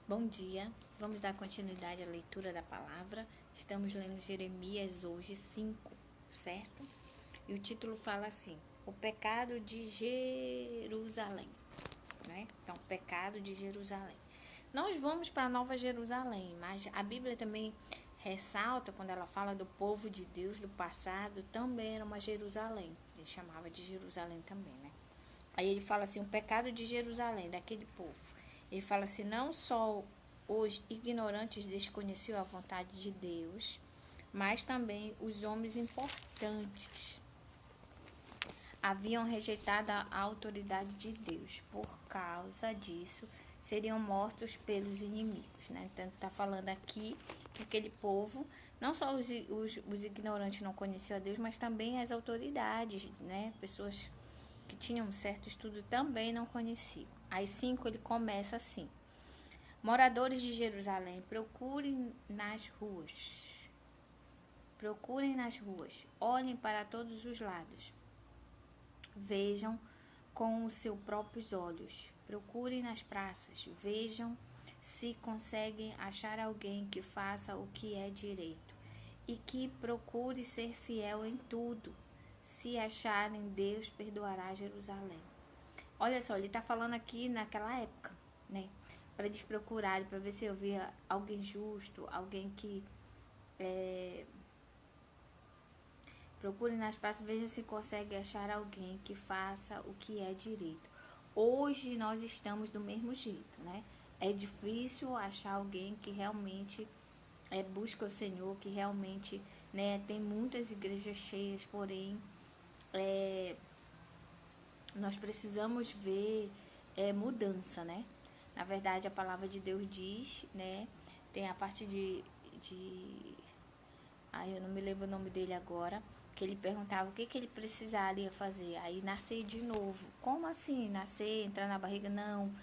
Bom dia, vamos dar continuidade à leitura da palavra. Estamos lendo Jeremias hoje 5, certo? E o título fala assim: O pecado de Jerusalém, né? Então, o pecado de Jerusalém. Nós vamos para a Nova Jerusalém, mas a Bíblia também ressalta, quando ela fala do povo de Deus do passado, também era uma Jerusalém. Ele chamava de Jerusalém também, né? Aí ele fala assim, o pecado de Jerusalém, daquele povo. Ele fala assim, não só os ignorantes desconheciam a vontade de Deus, mas também os homens importantes haviam rejeitado a autoridade de Deus. Por causa disso, seriam mortos pelos inimigos, né? Então, está falando aqui que aquele povo, não só os ignorantes não conheciam a Deus, mas também as autoridades, né? Pessoas que tinham um certo estudo também não conheciam. Aí 5 ele começa assim: Moradores de Jerusalém, procurem nas ruas, olhem para todos os lados, vejam com os seus próprios olhos, procurem nas praças, vejam se conseguem achar alguém que faça o que é direito e que procure ser fiel em tudo. Se acharem, Deus perdoará Jerusalém. Olha só, ele está falando aqui naquela época, né? Para eles procurarem, para ver se eu via alguém justo, alguém que procure nas praças, veja se consegue achar alguém que faça o que é direito. Hoje nós estamos do mesmo jeito, né? É difícil achar alguém que realmente busca o Senhor, que realmente, né, tem muitas igrejas cheias, porém nós precisamos ver mudança, né? Na verdade, a palavra de Deus diz, né? Tem a parte de eu não me lembro o nome dele agora, que ele perguntava o que ele precisaria fazer. Aí nascer de novo. Como assim? Nascer, entrar na barriga? Não.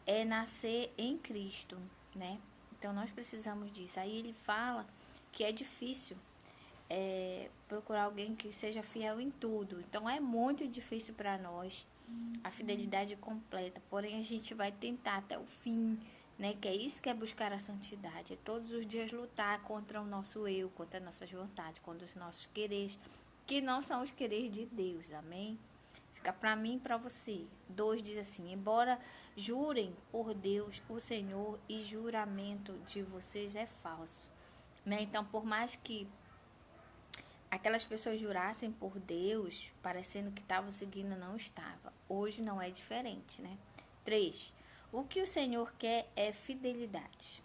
É nascer em Cristo, né? Então nós precisamos disso. Aí ele fala que é difícil procurar alguém que seja fiel em tudo. Então é muito difícil para nós a fidelidade completa, porém a gente vai tentar até o fim, né? Que é isso que é buscar a santidade, é todos os dias lutar contra o nosso eu, contra as nossas vontades, contra os nossos quereres, que não são os quereres de Deus, amém? Fica para mim e para você. 2 diz assim: embora jurem por Deus, o Senhor, e juramento de vocês é falso, né? Então, por mais que aquelas pessoas jurassem por Deus, parecendo que estavam seguindo, não estava. Hoje não é diferente, né? 3. O que o Senhor quer é fidelidade.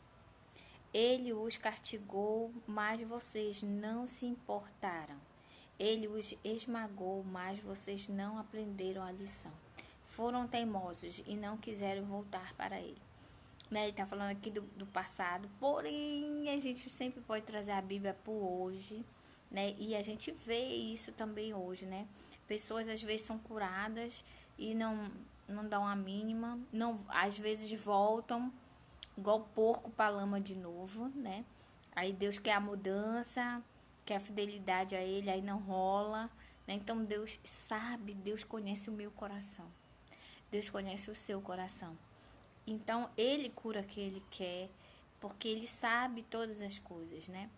Ele os castigou, mas vocês não se importaram. Ele os esmagou, mas vocês não aprenderam a lição. Foram teimosos e não quiseram voltar para ele. Né? Ele está falando aqui do passado, porém a gente sempre pode trazer a Bíblia para o hoje, né? E a gente vê isso também hoje, né? Pessoas às vezes são curadas e não dão a mínima, não, às vezes voltam igual porco para a lama de novo, né? Aí Deus quer a mudança, quer a fidelidade a Ele, aí não rola, né? Então Deus sabe, Deus conhece o meu coração, Deus conhece o seu coração. Então Ele cura o que Ele quer, porque Ele sabe todas as coisas, né?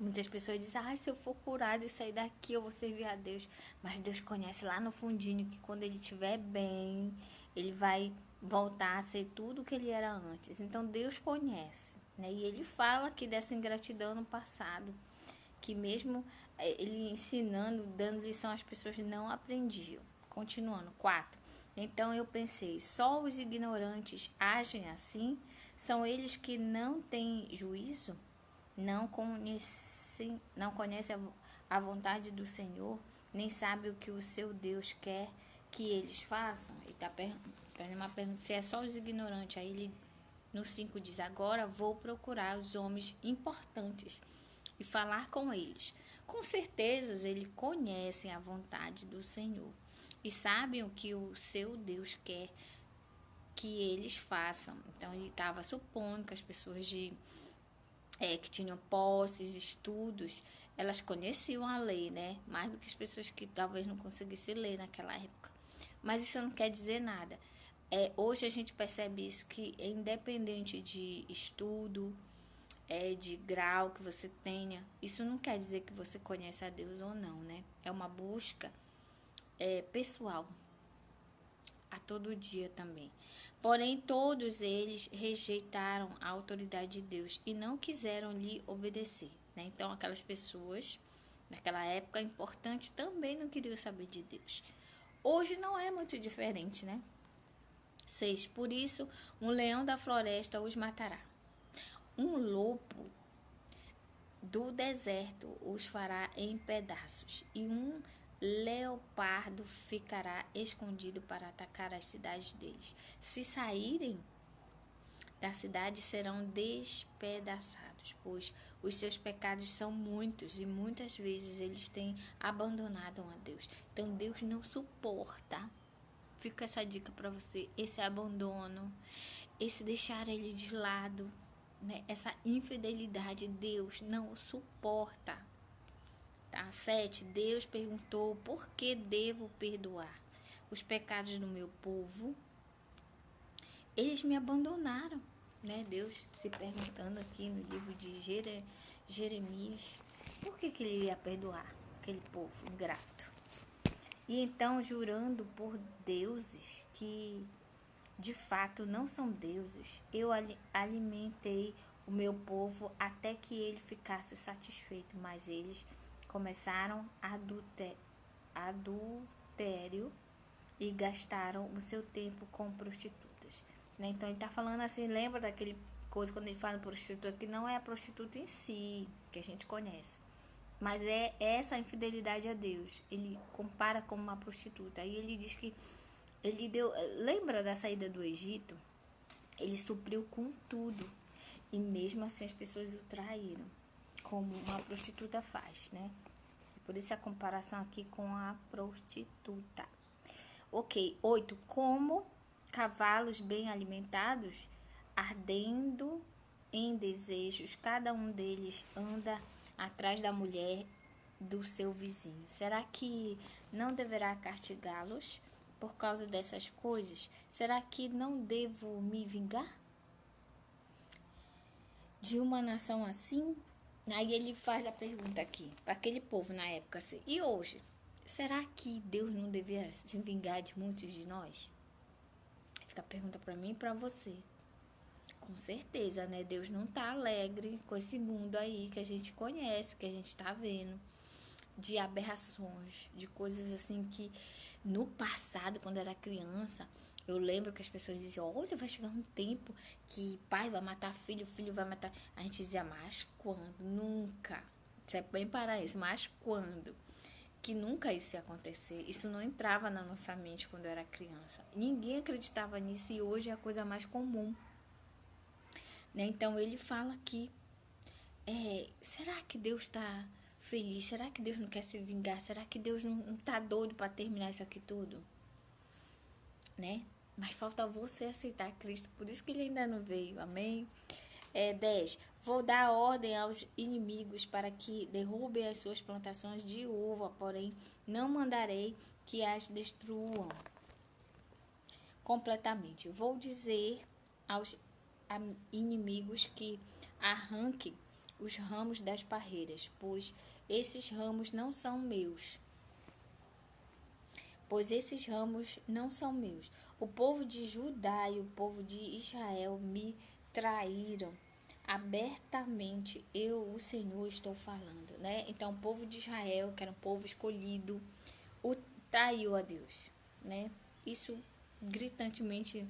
Muitas pessoas dizem, se eu for curado e sair daqui eu vou servir a Deus. Mas Deus conhece lá no fundinho que quando ele estiver bem, ele vai voltar a ser tudo o que ele era antes. Então Deus conhece, né? E ele fala aqui dessa ingratidão no passado, que mesmo ele ensinando, dando lição às pessoas não aprendiam. Continuando, 4. Então eu pensei, só os ignorantes agem assim? São eles que não têm juízo? Não conhecem a vontade do Senhor, nem sabem o que o seu Deus quer que eles façam. Ele está fazendo uma pergunta se é só os ignorantes. Aí ele no 5 diz: agora vou procurar os homens importantes e falar com eles. Com certeza eles conhecem a vontade do Senhor e sabem o que o seu Deus quer que eles façam. Então ele estava supondo que as pessoas que tinham posses, estudos, elas conheciam a lei, né? Mais do que as pessoas que talvez não conseguissem ler naquela época. Mas isso não quer dizer nada. Hoje a gente percebe isso, que é independente de estudo, de grau que você tenha, isso não quer dizer que você conhece a Deus ou não, né? É uma busca pessoal, a todo dia também. Porém, todos eles rejeitaram a autoridade de Deus e não quiseram lhe obedecer, né? Então, aquelas pessoas, naquela época importante, também não queriam saber de Deus. Hoje não é muito diferente, né? 6. Por isso, um leão da floresta os matará. Um lobo do deserto os fará em pedaços, e um leopardo ficará escondido para atacar as cidades deles. Se saírem da cidade, serão despedaçados, pois os seus pecados são muitos e muitas vezes eles têm abandonado a Deus. Então Deus não suporta. Fica essa dica para você, esse abandono, esse deixar ele de lado, né? Essa infidelidade, Deus não suporta. Tá? 7. Deus perguntou: por que devo perdoar os pecados do meu povo? Eles me abandonaram, né? Deus se perguntando aqui no livro de Jeremias, por que ele ia perdoar aquele povo ingrato? E então, jurando por deuses que de fato não são deuses, eu alimentei o meu povo até que ele ficasse satisfeito, mas eles começaram adultério e gastaram o seu tempo com prostitutas, né? Então ele está falando assim, lembra daquele coisa quando ele fala prostituta, que não é a prostituta em si, que a gente conhece, mas é essa infidelidade a Deus. Ele compara como uma prostituta. Aí ele diz que ele deu, lembra da saída do Egito? Ele supriu com tudo. E mesmo assim as pessoas o traíram, como uma prostituta faz, né? Por isso a comparação aqui com a prostituta. Ok, 8. Como cavalos bem alimentados, ardendo em desejos, cada um deles anda atrás da mulher do seu vizinho. Será que não deverá castigá-los por causa dessas coisas? Será que não devo me vingar de uma nação assim? Aí ele faz a pergunta aqui, para aquele povo na época assim, e hoje? Será que Deus não devia se vingar de muitos de nós? Fica a pergunta para mim e para você. Com certeza, né? Deus não tá alegre com esse mundo aí que a gente conhece, que a gente tá vendo, de aberrações, de coisas assim que no passado, quando era criança, eu lembro que as pessoas diziam: olha, vai chegar um tempo que pai vai matar filho, filho vai matar. A gente dizia: mas quando? Nunca. Isso é bem para isso, mas quando? Que nunca isso ia acontecer. Isso não entrava na nossa mente quando eu era criança. Ninguém acreditava nisso e hoje é a coisa mais comum, né? Então ele fala aqui, será que Deus está feliz? Será que Deus não quer se vingar? Será que Deus não está doido para terminar isso aqui tudo? Né? Mas falta você aceitar Cristo, por isso que ele ainda não veio, amém? 10. Vou dar ordem aos inimigos para que derrubem as suas plantações de uva, porém não mandarei que as destruam completamente. Vou dizer aos inimigos que arranquem os ramos das parreiras, pois esses ramos não são meus. O povo de Judá e o povo de Israel me traíram abertamente. Eu, o Senhor, estou falando, né? Então, o povo de Israel, que era um povo escolhido, o traiu a Deus, né? Isso gritantemente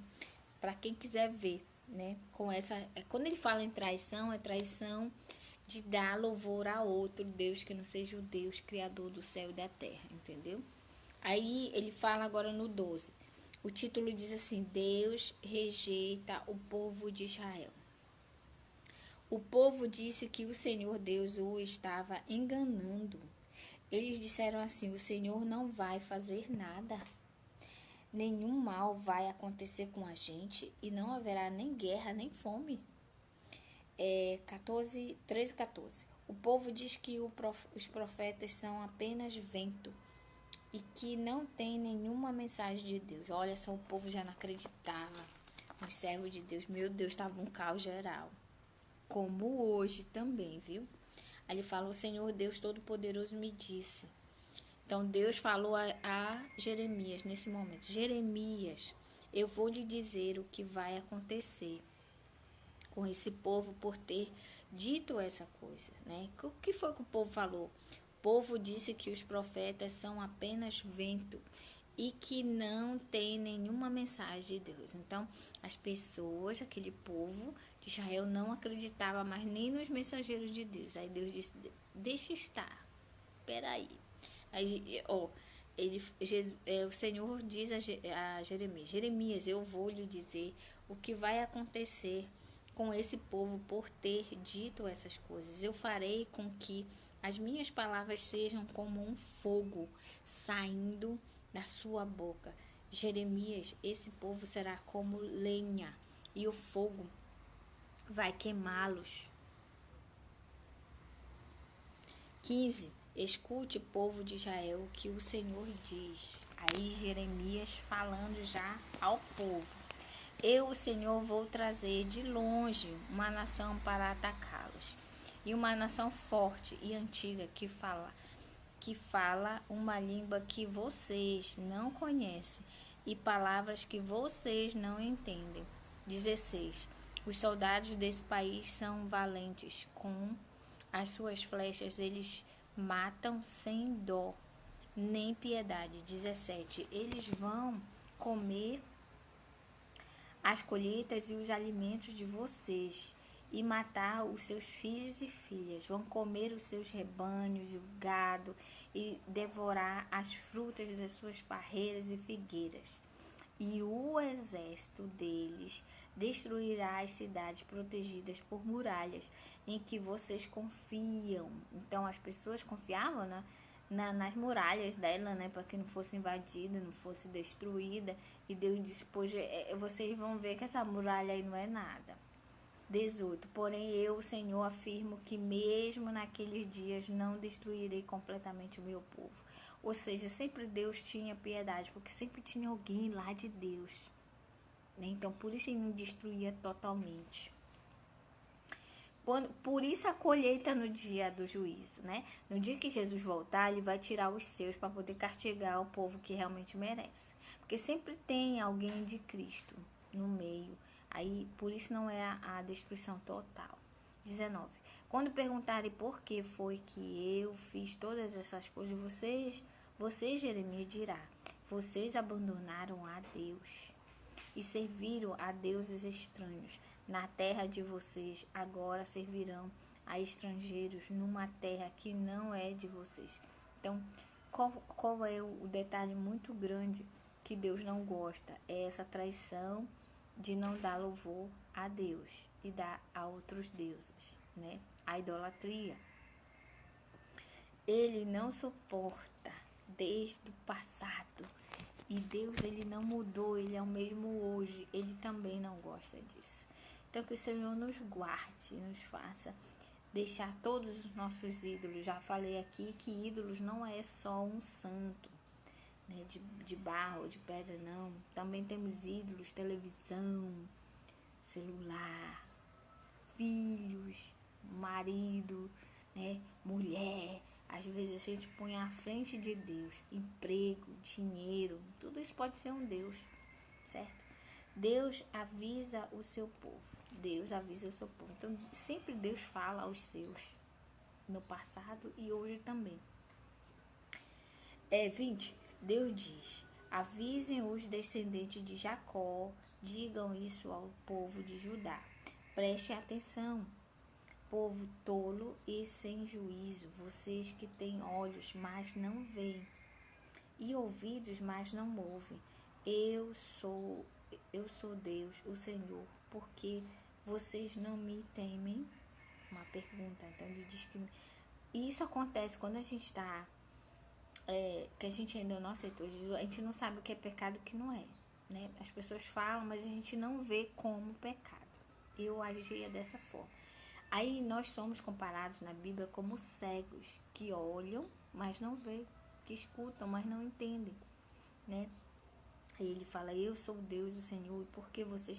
para quem quiser ver, né? Com essa, quando ele fala em traição, é traição de dar louvor a outro Deus que não seja o Deus criador do céu e da terra, entendeu? Aí ele fala agora no 12. O título diz assim: Deus rejeita o povo de Israel. O povo disse que o Senhor Deus o estava enganando. Eles disseram assim: o Senhor não vai fazer nada. Nenhum mal vai acontecer com a gente e não haverá nem guerra, nem fome. 13:14. O povo diz que os profetas são apenas vento e que não tem nenhuma mensagem de Deus. Olha só, o povo já não acreditava nos servos de Deus. Meu Deus, estava um caos geral. Como hoje também, viu? Aí ele fala, o Senhor Deus Todo-Poderoso me disse. Então Deus falou a Jeremias nesse momento. Jeremias, eu vou lhe dizer o que vai acontecer com esse povo por ter dito essa coisa, né? O que foi que o povo falou? O povo disse que os profetas são apenas vento e que não tem nenhuma mensagem de Deus. Então, as pessoas, aquele povo de Israel não acreditava mais nem nos mensageiros de Deus. Aí Deus disse, deixa estar, peraí. Aí, o Senhor diz a Jeremias, Jeremias, eu vou lhe dizer o que vai acontecer com esse povo por ter dito essas coisas. Eu farei com que as minhas palavras sejam como um fogo saindo da sua boca. Jeremias, esse povo será como lenha e o fogo vai queimá-los. 15. Escute, povo de Israel, o que o Senhor diz. Aí Jeremias falando já ao povo. Eu, o Senhor, vou trazer de longe uma nação para atacá-los. E uma nação forte e antiga que fala uma língua que vocês não conhecem e palavras que vocês não entendem. 16. Os soldados desse país são valentes. Com as suas flechas eles matam sem dó nem piedade. 17. Eles vão comer as colheitas e os alimentos de vocês e matar os seus filhos e filhas. Vão comer os seus rebanhos e o gado e devorar as frutas das suas parreiras e figueiras. E o exército deles destruirá as cidades protegidas por muralhas em que vocês confiam. Então as pessoas confiavam, né? Nas muralhas dela, né, para que não fosse invadida, não fosse destruída. E Deus disse, pois vocês vão ver que essa muralha aí não é nada. 18. Porém eu, o Senhor, afirmo que mesmo naqueles dias não destruirei completamente o meu povo. Ou seja, sempre Deus tinha piedade, porque sempre tinha alguém lá de Deus, né? Então por isso ele não destruía totalmente. Por isso a colheita no dia do juízo, né? No dia que Jesus voltar, ele vai tirar os seus para poder castigar o povo que realmente merece. Porque sempre tem alguém de Cristo no meio. Aí, por isso não é a destruição total. 19. Quando perguntarem por que foi que eu fiz todas essas coisas, vocês Jeremias dirá, vocês abandonaram a Deus e serviram a deuses estranhos. Na terra de vocês, agora servirão a estrangeiros numa terra que não é de vocês. Então, qual é o detalhe muito grande que Deus não gosta? É essa traição de não dar louvor a Deus e dar a outros deuses, né? A idolatria. Ele não suporta desde o passado. E Deus, ele não mudou, ele é o mesmo hoje. Ele também não gosta disso. Então, que o Senhor nos guarde, nos faça deixar todos os nossos ídolos. Já falei aqui que ídolos não é só um santo, né, de barro, de pedra, não. Também temos ídolos, televisão, celular, filhos, marido, né, mulher. Às vezes a gente põe à frente de Deus, emprego, dinheiro, tudo isso pode ser um Deus, certo? Deus avisa o seu povo. Deus avisa o seu povo. Então, sempre Deus fala aos seus, no passado e hoje também. 20. Deus diz, avisem os descendentes de Jacó, digam isso ao povo de Judá. Preste atenção, povo tolo e sem juízo, vocês que têm olhos, mas não veem, e ouvidos, mas não ouvem. Eu sou Deus, o Senhor, porque vocês não me temem? Uma pergunta. Então ele diz que isso acontece quando a gente está, que a gente ainda não aceitou Jesus, a gente não sabe o que é pecado e o que não é, né? As pessoas falam, mas a gente não vê como pecado. Eu agia dessa forma. Aí nós somos comparados na Bíblia como cegos, que olham, mas não veem. que escutam, mas não entendem, né? Aí ele fala, eu sou Deus, o Senhor, e por que vocês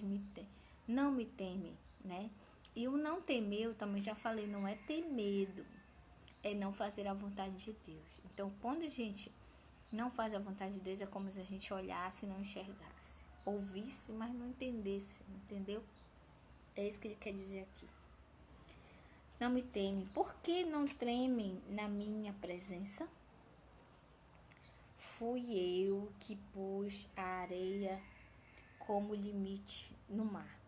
não me temem, né? E o não temer, eu também já falei, não é ter medo, é não fazer a vontade de Deus. Então, quando a gente não faz a vontade de Deus, é como se a gente olhasse e não enxergasse, ouvisse, mas não entendesse, entendeu? É isso que ele quer dizer aqui. Não me temem. Por que não tremem na minha presença? Fui eu que pus a areia como limite no mar.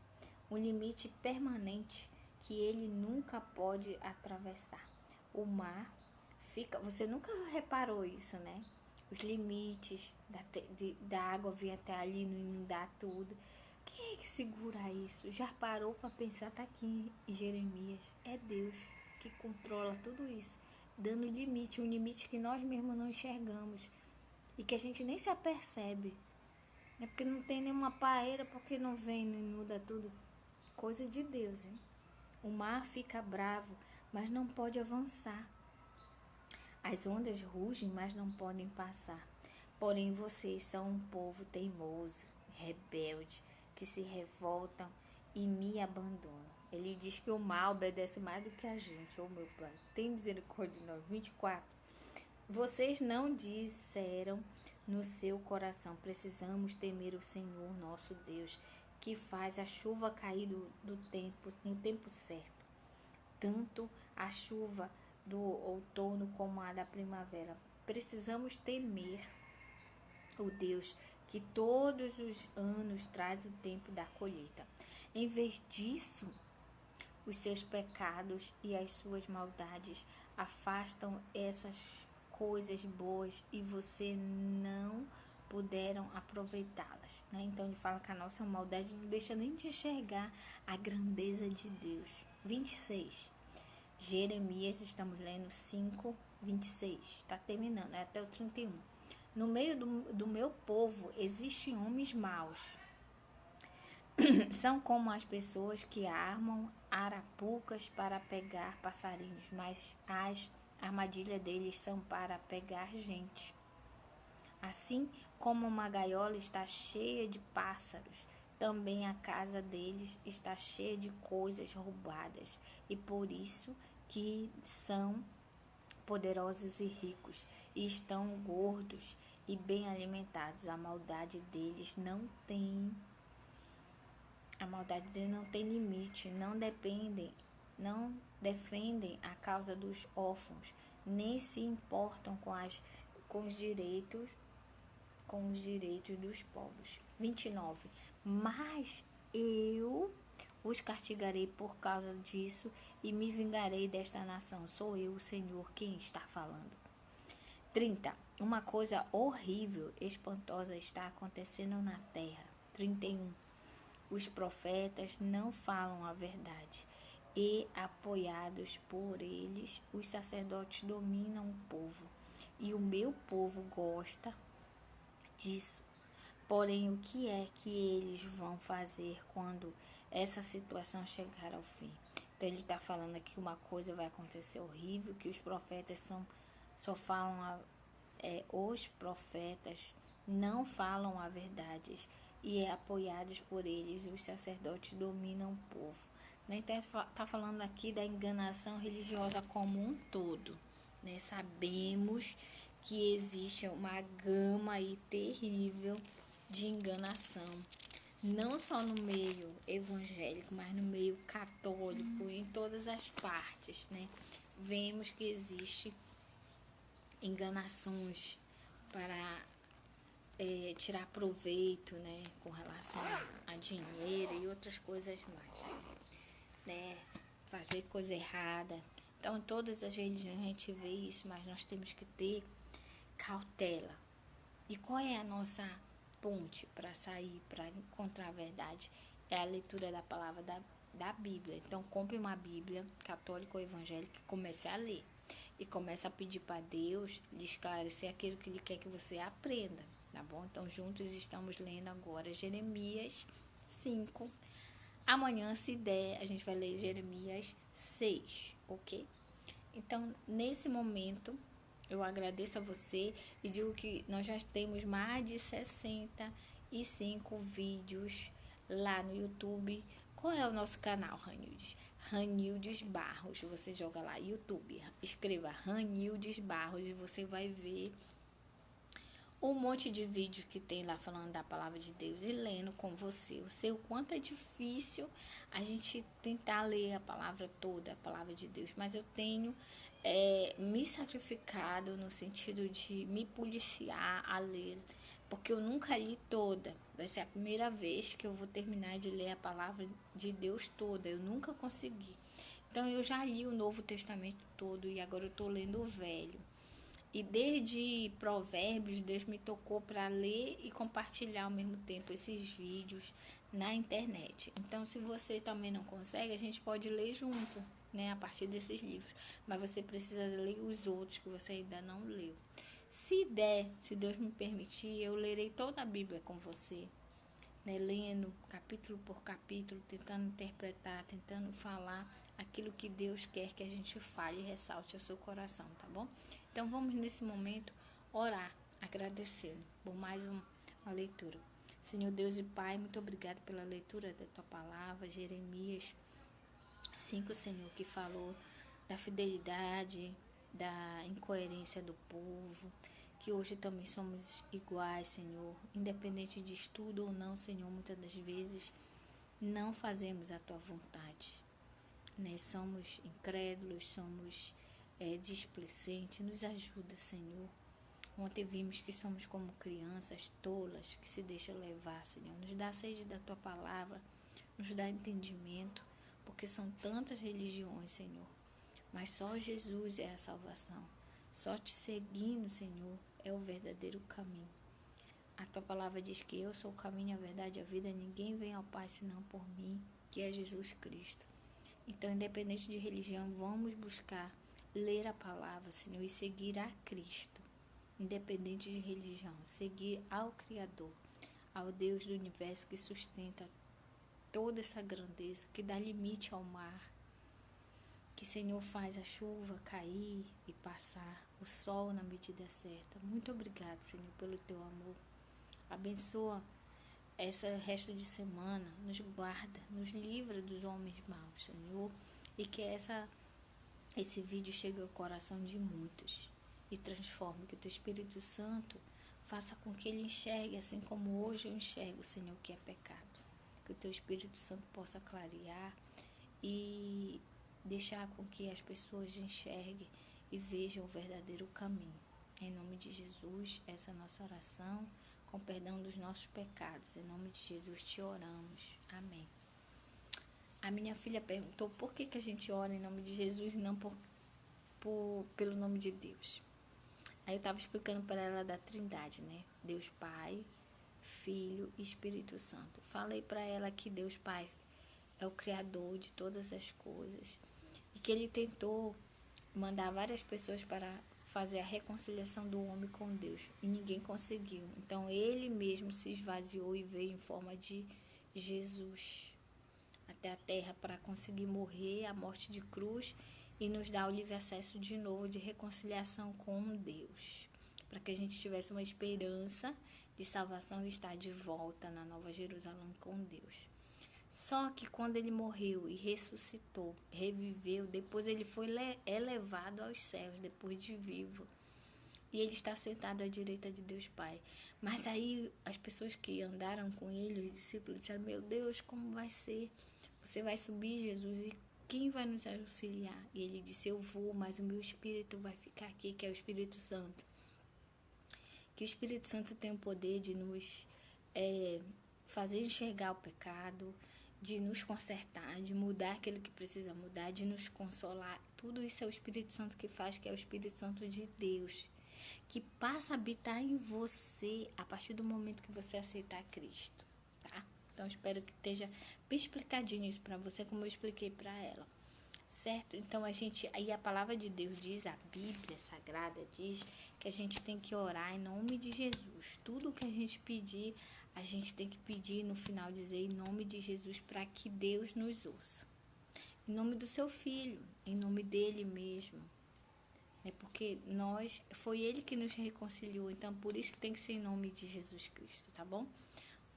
Um limite permanente que ele nunca pode atravessar. O mar fica... Você nunca reparou isso, né? Os limites da água vir até ali, não inundar tudo. Quem é que segura isso? Já parou para pensar? Tá aqui em Jeremias. É Deus que controla tudo isso, dando limite, um limite que nós mesmos não enxergamos e que a gente nem se apercebe. É porque não tem nenhuma paeira, porque não vem, não inunda tudo. Coisa de Deus, hein? O mar fica bravo, mas não pode avançar. As ondas rugem, mas não podem passar. Porém, vocês são um povo teimoso, rebelde, que se revoltam e me abandonam. Ele diz que o mal obedece mais do que a gente. Oh, meu pai, tem misericórdia de nós. 24. Vocês não disseram no seu coração, precisamos temer o Senhor nosso Deus, que faz a chuva cair no tempo certo. Tanto a chuva do outono como a da primavera. Precisamos temer o Deus que todos os anos traz o tempo da colheita. Em vez disso, os seus pecados e as suas maldades afastam essas coisas boas e você não puderam aproveitá-las, né? Então ele fala que a nossa maldade não deixa nem de enxergar a grandeza de Deus. 26. Jeremias, estamos lendo 5, 26. Está terminando, é até o 31. No meio do meu povo existem homens maus. São como as pessoas que armam arapucas para pegar passarinhos, mas as armadilhas deles são para pegar gente. Assim como uma gaiola está cheia de pássaros, também a casa deles está cheia de coisas roubadas, e por isso que são poderosos e ricos, e estão gordos e bem alimentados. A maldade deles não tem limite, não defendem a causa dos órfãos, nem se importam com os direitos dos povos. 29. Mas eu os castigarei por causa disso e me vingarei desta nação. Sou eu, o Senhor, quem está falando. 30. Uma coisa horrível, espantosa está acontecendo na terra. 31. Os profetas não falam a verdade e, apoiados por eles, os sacerdotes dominam o povo. E o meu povo gosta disso. Porém, o que é que eles vão fazer quando essa situação chegar ao fim? Então, ele está falando aqui que uma coisa vai acontecer horrível, que os profetas só falam os profetas não falam a verdade e apoiados por eles, os sacerdotes dominam o povo. Então, está falando aqui da enganação religiosa como um todo, né? Sabemos que existe uma gama aí terrível de enganação, não só no meio evangélico, mas no meio católico, em todas as partes, né? Vemos que existe enganações para tirar proveito, né, com relação a dinheiro e outras coisas mais, né, fazer coisa errada. Então, em todas as religiões a gente vê isso, mas nós temos que ter cautela. E qual é a nossa ponte para sair, para encontrar a verdade? É a leitura da palavra da Bíblia. Então, compre uma Bíblia, católica ou evangélica, e comece a ler. E comece a pedir para Deus lhe esclarecer aquilo que Ele quer que você aprenda, tá bom? Então, juntos estamos lendo agora Jeremias 5. Amanhã, se der, a gente vai ler Jeremias 6, ok? Então, nesse momento, Eu agradeço a você e digo que nós já temos mais de 65 vídeos lá no YouTube. Qual é o nosso canal, Ranildes? Ranildes Barros. Você joga lá, YouTube, escreva Ranildes Barros e você vai ver um monte de vídeos que tem lá falando da palavra de Deus e lendo com você. Eu sei o quanto é difícil a gente tentar ler a palavra toda, a palavra de Deus, mas eu tenho me sacrificado no sentido de me policiar a ler, porque eu nunca li toda. Vai ser a primeira vez que eu vou terminar de ler a palavra de Deus toda. Eu nunca consegui. Então eu já li o Novo Testamento todo e agora eu estou lendo o Velho. E desde Provérbios, Deus me tocou para ler e compartilhar ao mesmo tempo esses vídeos na internet. Então, se você também não consegue, a gente pode ler junto, né, a partir desses livros. Mas você precisa ler os outros que você ainda não leu. Se der, se Deus me permitir, eu lerei toda a Bíblia com você, né, lendo capítulo por capítulo, tentando interpretar, tentando falar aquilo que Deus quer que a gente fale e ressalte ao seu coração, tá bom? Então vamos nesse momento orar, agradecendo por mais uma leitura. Senhor Deus e Pai, muito obrigado pela leitura da tua palavra, Jeremias 5, Senhor, que falou da fidelidade, da incoerência do povo, que hoje também somos iguais, Senhor, independente de estudo ou não, Senhor, muitas das vezes não fazemos a tua vontade, né? Somos incrédulos, somos displicentes, nos ajuda, Senhor. Ontem vimos que somos como crianças tolas que se deixam levar, Senhor. Nos dá a sede da tua palavra, nos dá entendimento, porque são tantas religiões, Senhor. Mas só Jesus é a salvação. Só te seguindo, Senhor, é o verdadeiro caminho. A tua palavra diz que eu sou o caminho, a verdade e a vida. Ninguém vem ao Pai senão por mim, que é Jesus Cristo. Então, independente de religião, vamos buscar ler a palavra, Senhor, e seguir a Cristo. Independente de religião, seguir ao Criador, ao Deus do universo que sustenta toda essa grandeza, que dá limite ao mar, que, Senhor, faz a chuva cair e passar, o sol na medida certa. Muito obrigado, Senhor, pelo teu amor. Abençoa esse resto de semana, nos guarda, nos livra dos homens maus, Senhor, e que esse vídeo chegue ao coração de muitos e transforme, que o teu Espírito Santo faça com que ele enxergue, assim como hoje eu enxergo, Senhor, o que é pecado. Que o teu Espírito Santo possa clarear e deixar com que as pessoas enxerguem e vejam o verdadeiro caminho. Em nome de Jesus, essa é a nossa oração, com perdão dos nossos pecados. Em nome de Jesus te oramos. Amém. A minha filha perguntou por que a gente ora em nome de Jesus e não pelo nome de Deus. Aí eu estava explicando para ela da Trindade, né? Deus Pai, Filho e Espírito Santo. Falei para ela que Deus Pai é o Criador de todas as coisas e que Ele tentou mandar várias pessoas para fazer a reconciliação do homem com Deus e ninguém conseguiu. Então Ele mesmo se esvaziou e veio em forma de Jesus até a terra para conseguir morrer a morte de cruz e nos dar o livre acesso de novo de reconciliação com Deus, para que a gente tivesse uma esperança de salvação e estar de volta na Nova Jerusalém com Deus. Só que quando ele morreu e ressuscitou, reviveu, depois ele foi elevado aos céus, depois de vivo. E ele está sentado à direita de Deus Pai. Mas aí as pessoas que andaram com ele, os discípulos, disseram: meu Deus, como vai ser? Você vai subir, Jesus, e quem vai nos auxiliar? E ele disse: eu vou, mas o meu Espírito vai ficar aqui, que é o Espírito Santo. Que o Espírito Santo tem o poder de nos fazer enxergar o pecado, de nos consertar, de mudar aquilo que precisa mudar, de nos consolar. Tudo isso é o Espírito Santo que faz, que é o Espírito Santo de Deus, que passa a habitar em você a partir do momento que você aceitar Cristo, tá? Então, espero que esteja bem explicadinho isso para você, como eu expliquei para ela, certo? Então, aí a palavra de Deus diz, a Bíblia Sagrada diz que a gente tem que orar em nome de Jesus. Tudo que a gente pedir, a gente tem que pedir no final, dizer em nome de Jesus, para que Deus nos ouça. Em nome do seu Filho, em nome dele mesmo, É porque foi Ele que nos reconciliou, então por isso que tem que ser em nome de Jesus Cristo, tá bom?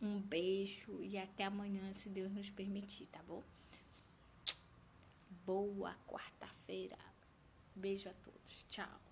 Um beijo e até amanhã, se Deus nos permitir, tá bom? Boa quarta-feira. Beijo a todos. Tchau.